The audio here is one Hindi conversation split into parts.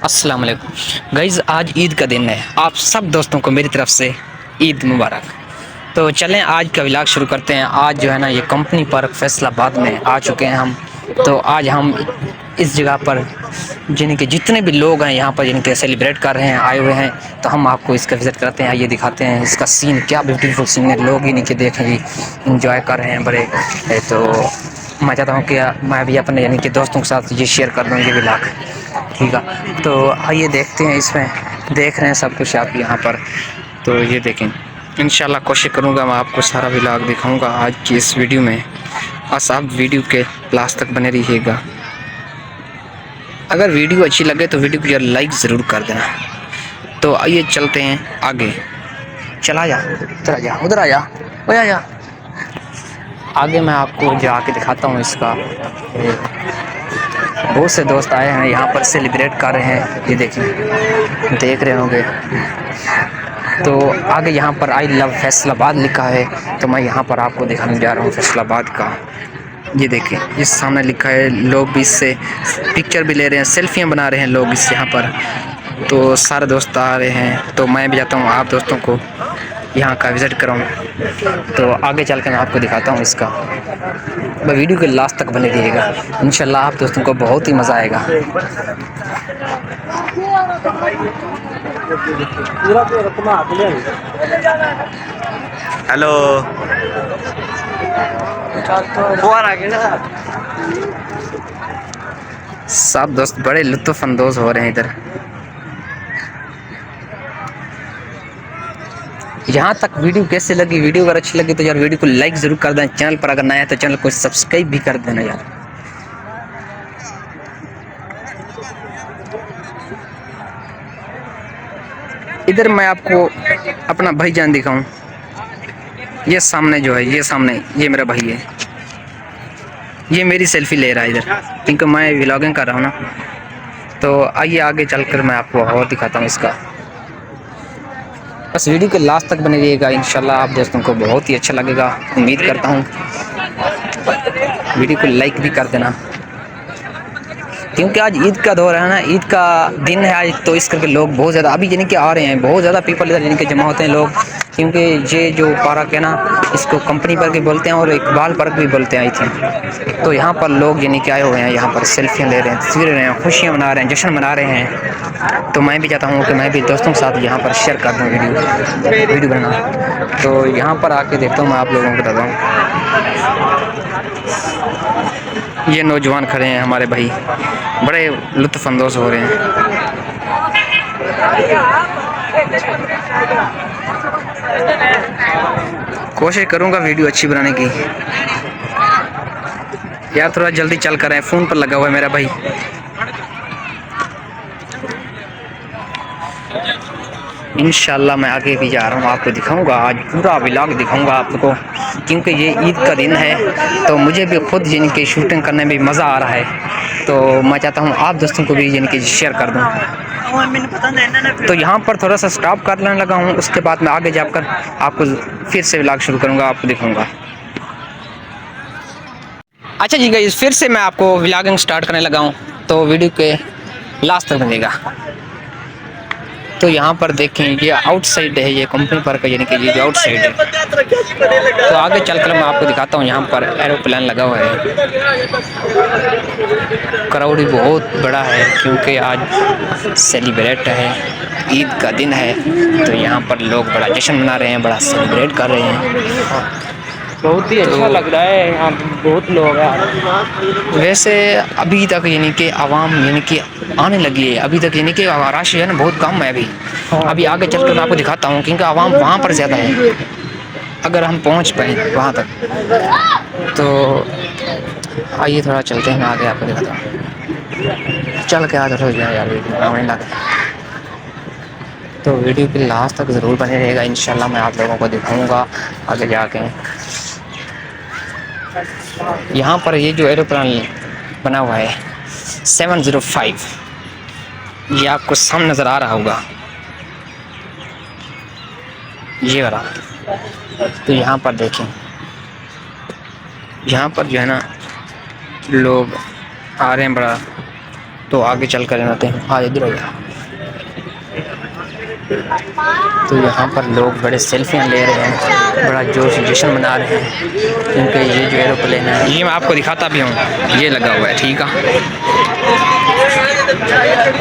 अस्सलाम वालेकुम गाइज़, आज ईद का दिन है। आप सब दोस्तों को मेरी तरफ से ईद मुबारक। तो चलें आज का व्लॉग शुरू करते हैं। आज जो है ना, ये कंपनी पार्क फैसलाबाद में आ चुके हैं हम। तो आज हम इस जगह पर जिनके जितने भी लोग हैं यहाँ पर जिनके सेलिब्रेट कर रहे हैं, आए हुए हैं, तो हम आपको इसका विज़िट करते हैं। ये दिखाते हैं इसका सीन, क्या ब्यूटीफुल सीन है। लोग इनके देखें जी, इंजॉय कर रहे हैं बड़े। तो मैं चाहता हूँ कि मैं भी अपने यानी कि दोस्तों के साथ ये शेयर कर दूँ ये व्लॉग। ठीक है, तो आइए देखते हैं। इसमें देख रहे हैं सब कुछ आप यहाँ पर। तो ये देखें, इंशाल्लाह कोशिश करूँगा मैं आपको सारा व्लॉग दिखाऊँगा आज की इस वीडियो में। बस आप वीडियो के लास्ट तक बने रहिएगा। अगर वीडियो अच्छी लगे तो वीडियो को यार लाइक ज़रूर कर देना। तो आइए चलते हैं आगे। चला जा, उधर आ जा, उधर आ जा, ओए आ जा। आगे मैं आपको जाके दिखाता हूँ इसका। बहुत से दोस्त आए हैं यहाँ पर, सेलिब्रेट कर रहे हैं। ये देखिए, देख रहे होंगे। तो आगे यहाँ पर आई लव फैसलाबाद लिखा है। तो मैं यहाँ पर आपको दिखाने जा रहा हूँ फैसलाबाद का। ये देखिए, इस सामने लिखा है। लोग भी इससे पिक्चर भी ले रहे हैं, सेल्फियाँ बना रहे हैं लोग इस यहाँ पर। तो सारे दोस्त आ रहे हैं, तो मैं भी जाता हूँ आप दोस्तों को यहाँ का विज़िट कराऊँ। तो आगे चल कर मैं आपको दिखाता हूँ इसका। मैं वीडियो के लास्ट तक बने रहिएगा, इंशाल्लाह आप दोस्तों को बहुत ही मज़ा आएगा। हेलो। सब दोस्त बड़े लुत्फ़अंदोज़ हो रहे हैं इधर। यहाँ तक वीडियो कैसे लगी? वीडियो अगर अच्छी लगी तो यार वीडियो को लाइक ज़रूर कर दें। चैनल पर अगर नया है तो चैनल को सब्सक्राइब भी कर देना यार। इधर मैं आपको अपना भाईजान दिखाऊं। ये सामने जो है, ये सामने ये मेरा भाई है। ये मेरी सेल्फी ले रहा है इधर, क्योंकि मैं व्लॉगिंग कर रहा हूँ ना। तो आइए आगे चलकर मैं आपको और दिखाता हूँ इसका। बस वीडियो के लास्ट तक बने रहिएगा, इंशाल्लाह आप दोस्तों को बहुत ही अच्छा लगेगा, उम्मीद करता हूँ। वीडियो को लाइक भी कर देना, क्योंकि आज ईद का दौर है ना, ईद का दिन है आज। तो इस करके लोग बहुत ज़्यादा अभी यानी कि आ रहे हैं, बहुत ज़्यादा पीपल इधर यानी कि जमा होते हैं लोग। क्योंकि ये जो पार्क है ना, इसको कंपनी पार्क भी बोलते हैं और इकबाल पार्क भी बोलते हैं आई थिंक। तो यहाँ पर लोग यानी कि आए हुए हैं, यहाँ पर सेल्फियाँ ले रहे हैं, तस्वीरें ले रहे हैं, खुशियाँ मना रहे हैं, जश्न मना रहे हैं। तो मैं भी चाहता हूँ कि मैं भी दोस्तों के साथ यहाँ पर शेयर कर दूँ वीडियो बनाना। तो यहाँ पर आके देखता हूँ, मैं आप लोगों को बताता हूँ। ये नौजवान खड़े हैं हमारे भाई, बड़े लुत्फ़अंदोज़ हो रहे हैं। कोशिश करूँगा वीडियो अच्छी बनाने की। यार थोड़ा जल्दी चल कर है, फ़ोन पर लगा हुआ है मेरा भाई। इंशाल्लाह मैं आगे भी जा रहा हूँ, आपको दिखाऊंगा आज पूरा व्लॉग दिखाऊंगा आपको। क्योंकि ये ईद का दिन है, तो मुझे भी खुद यानी कि शूटिंग करने में मज़ा आ रहा है। तो मैं चाहता हूँ आप दोस्तों को भी यानी कि शेयर कर दूँ। तो यहाँ पर थोड़ा सा स्टॉप करने लगा हूँ, उसके बाद मैं आगे जाकर आपको फिर से व्लॉग शुरू करूँगा, आपको दिखाऊँगा। अच्छा जी गाइस, फिर से मैं आपको व्लॉगिंग स्टार्ट करने लगा हूँ, तो वीडियो के लास्ट तक बनेगा। तो यहाँ पर देखें, ये आउटसाइड है, ये कंपनी पार्क यानी कि ये आउटसाइड है। तो आगे चलकर मैं आपको दिखाता हूँ, यहाँ पर एरोप्लेन लगा हुआ है। क्राउड भी बहुत बड़ा है, क्योंकि आज सेलिब्रेट है, ईद का दिन है। तो यहाँ पर लोग बड़ा जश्न मना रहे हैं, बड़ा सेलिब्रेट कर रहे हैं। बहुत ही अच्छा लग रहा है, यहाँ बहुत लोग हैं। वैसे अभी तक यानी कि आवाम यानी कि आने लगी है, अभी तक यानी कि रश है ना बहुत कम है अभी। अभी आगे चलकर मैं आपको दिखाता हूँ, क्योंकि आवाम वहाँ पर ज़्यादा है। अगर हम पहुँच पाए वहाँ तक, तो आइए थोड़ा चलते हैं, मैं आगे आपको दिखाता हूँ। चल के आज हो जाए यार वीडियो। तो वीडियो के लास्ट तक ज़रूर बने रहेगा, इंशाल्लाह मैं आप लोगों को दिखाऊँगा आगे जाके। यहाँ पर ये जो एरोप्लेन बना हुआ है 705, ये आपको सामने नज़र आ रहा होगा, ये वाला। तो यहाँ पर देखें, यहाँ पर जो है ना लोग आ रहे हैं बड़ा। तो आगे चल कर आते हैं। हाँ इधर हो। तो यहाँ पर लोग बड़े सेल्फियाँ ले रहे हैं, बड़ा जोश जश्न मना रहे हैं, क्योंकि ये जो एरोप्लेन है ये मैं आपको दिखाता भी हूँ, ये लगा हुआ है, ठीक है।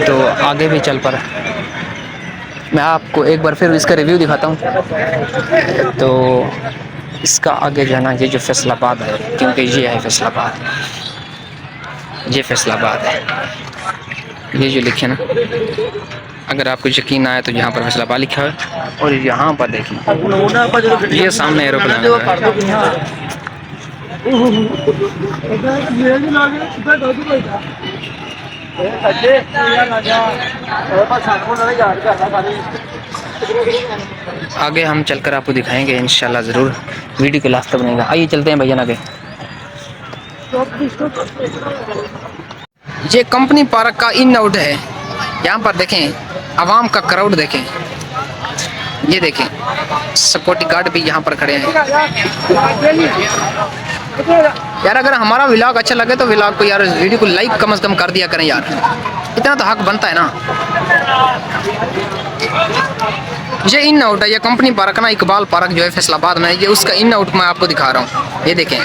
तो आगे भी चल पर मैं आपको एक बार फिर इसका रिव्यू दिखाता हूँ। तो इसका आगे जो है ना, ये जो फैसलाबाद है, क्योंकि ये है फैसलाबाद, ये फैसलाबाद है, ये जो लिखे ना, अगर आपको यकीन आए तो यहाँ पर फैसलाबाद लिखा है। और यहाँ पर देखिए ये सामने एरोप्लेन आगे हम चलकर आपको दिखाएंगे इंशाल्लाह, ज़रूर वीडियो के लास्ट तक बनेगा। आइए चलते हैं भैया आगे। ये कंपनी पार्क का इन आउट है। यहाँ पर देखें आवाम का क्राउड देखें, ये देखें सिक्योरिटी गार्ड भी यहाँ पर खड़े हैं। यार अगर हमारा व्लॉग अच्छा लगे तो व्लॉग को यार वीडियो को लाइक कम से कम कर दिया करें यार, इतना तो हक बनता है ना। ये इन आउट है, ये कंपनी पार्क ना, इकबाल पार्क जो है फैसलाबाद में, ये उसका इन आउट मैं आपको दिखा रहा हूँ। ये देखें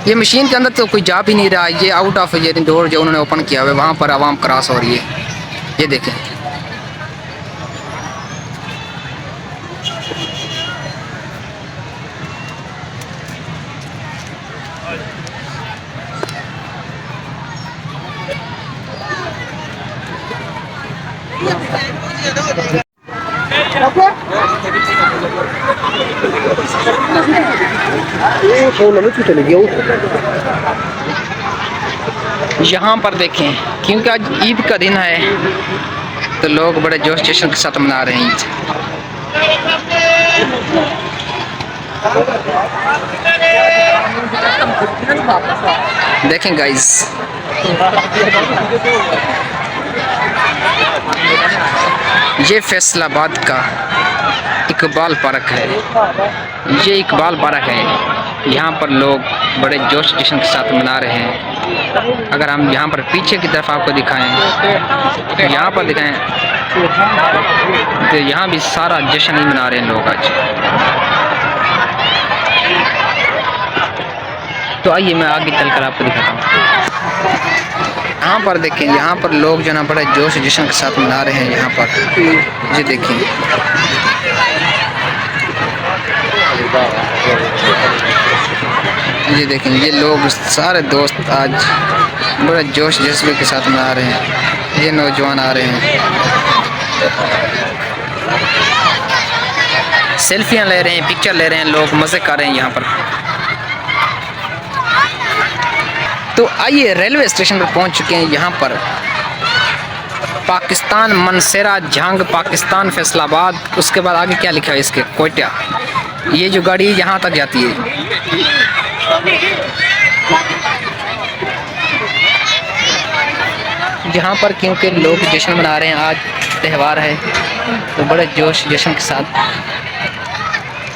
ये मशीन के अंदर तो कोई जा भी नहीं रहा, ये आउट ऑफ ये डोर जो उन्होंने ओपन किया हुआ है, वहाँ पर आवाम क्रॉस हो रही है, ये देखें। यहाँ पर देखें क्योंकि आज ईद का दिन है तो लोग बड़े जोश जश्न के साथ मना रहे हैं ईद। देखें गाइस ये फैसलाबाद का इकबाल पार्क है, ये इकबाल पार्क है। यहाँ पर लोग बड़े जोश जश्न के साथ मना रहे हैं। अगर हम यहाँ पर पीछे की तरफ आपको दिखाएं, तो यहाँ पर दिखाएं तो यहाँ भी सारा जश्न ही मना रहे हैं लोग आज। तो आइए मैं आगे चलकर आपको दिखाता हूँ। यहाँ पर देखें, यहाँ पर लोग जो ना बड़े जोश जश्न के साथ मना रहे हैं। यहाँ पर ये देखें, ये देखें, ये लोग सारे दोस्त आज बड़े जोश जज्बे के साथ मना रहे हैं। ये नौजवान आ रहे हैं, सेल्फियाँ ले रहे हैं, पिक्चर ले रहे हैं, लोग मज़े कर रहे हैं यहाँ पर। तो आइए रेलवे स्टेशन पर पहुंच चुके हैं। यहाँ पर पाकिस्तान मनसेरा जंग पाकिस्तान फैसलाबाद, उसके बाद आगे क्या लिखा है इसके कोयटा। ये जो गाड़ी यहाँ तक जाती है। यहाँ पर क्योंकि लोग जश्न मना रहे हैं, आज त्यौहार है तो बड़े जोश जश्न के साथ।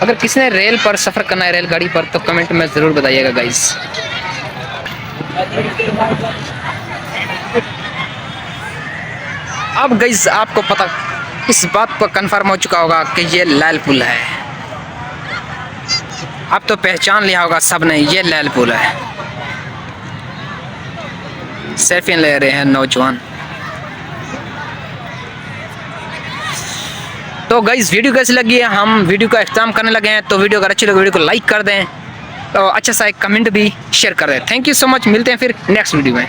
अगर किसी ने रेल पर सफ़र करना है, रेलगाड़ी पर, तो कमेंट में ज़रूर बताइएगा गाइस। अब गाइस आपको पता इस बात पर कंफर्म हो चुका होगा कि ये लाल पुल है। अब तो पहचान लिया होगा सब ने, ये लाल पुल है। सेल्फियां ले रहे हैं नौजवान। तो गाइस वीडियो कैसी लगी है, हम वीडियो का इख्तिताम करने लगे हैं। तो वीडियो अगर अच्छी लगे वीडियो को लाइक कर दें, तो अच्छा सा एक कमेंट भी शेयर कर दें। थैंक यू सो मच, मिलते हैं फिर नेक्स्ट वीडियो में।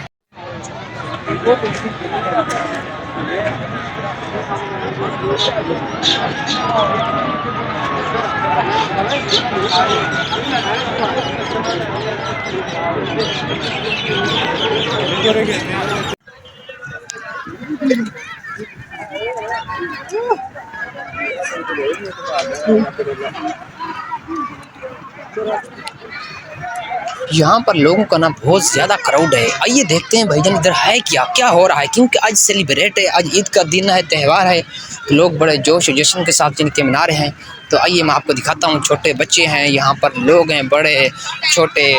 यहाँ पर लोगों का ना बहुत ज़्यादा क्राउड है। आइए देखते हैं भाईजान इधर है क्या क्या हो रहा है, क्योंकि आज सेलिब्रेट है, आज ईद का दिन है, त्यौहार है, तो लोग बड़े जोश जश्न के साथ जिनके मना रहे हैं। तो आइए मैं आपको दिखाता हूँ। छोटे बच्चे हैं यहाँ पर, लोग हैं बड़े छोटे,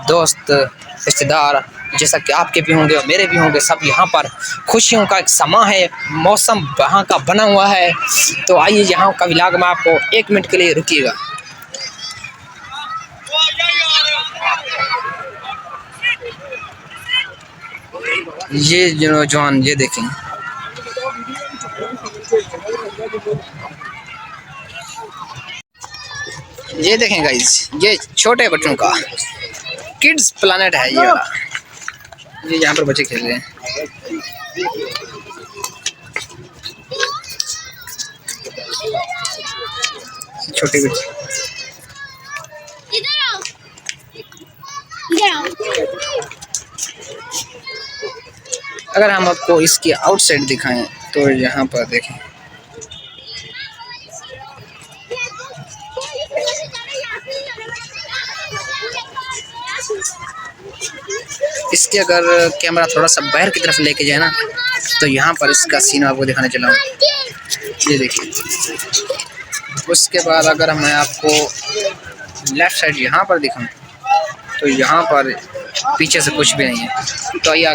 दोस्त रिश्तेदार जैसा कि आपके भी होंगे और मेरे भी होंगे। सब यहाँ पर खुशियों का एक समा है, मौसम वहाँ का बना हुआ है। तो आइए यहाँ का व्लॉग में आपको 1 मिनट के लिए रुकिएगा। ये जो नौजवान ये देखें, ये देखें गाइस, ये छोटे बच्चों का किड्स प्लानेट है ये वाला। ये यहाँ पर बच्चे खेल रहे हैं। छोटे बच्चे, इधर आओ, इधर आओ। अगर हम आपको इसकी आउटसाइड दिखाएं तो यहाँ पर देखें, इसके अगर कैमरा थोड़ा सा बाहर की तरफ लेके जाए ना, तो यहाँ पर इसका सीन आपको दिखाने चला हूँ। ये देखिए। उसके बाद अगर मैं आपको लेफ्ट साइड यहाँ पर दिखाऊं, तो यहाँ पर पीछे से कुछ भी नहीं है। तो आइए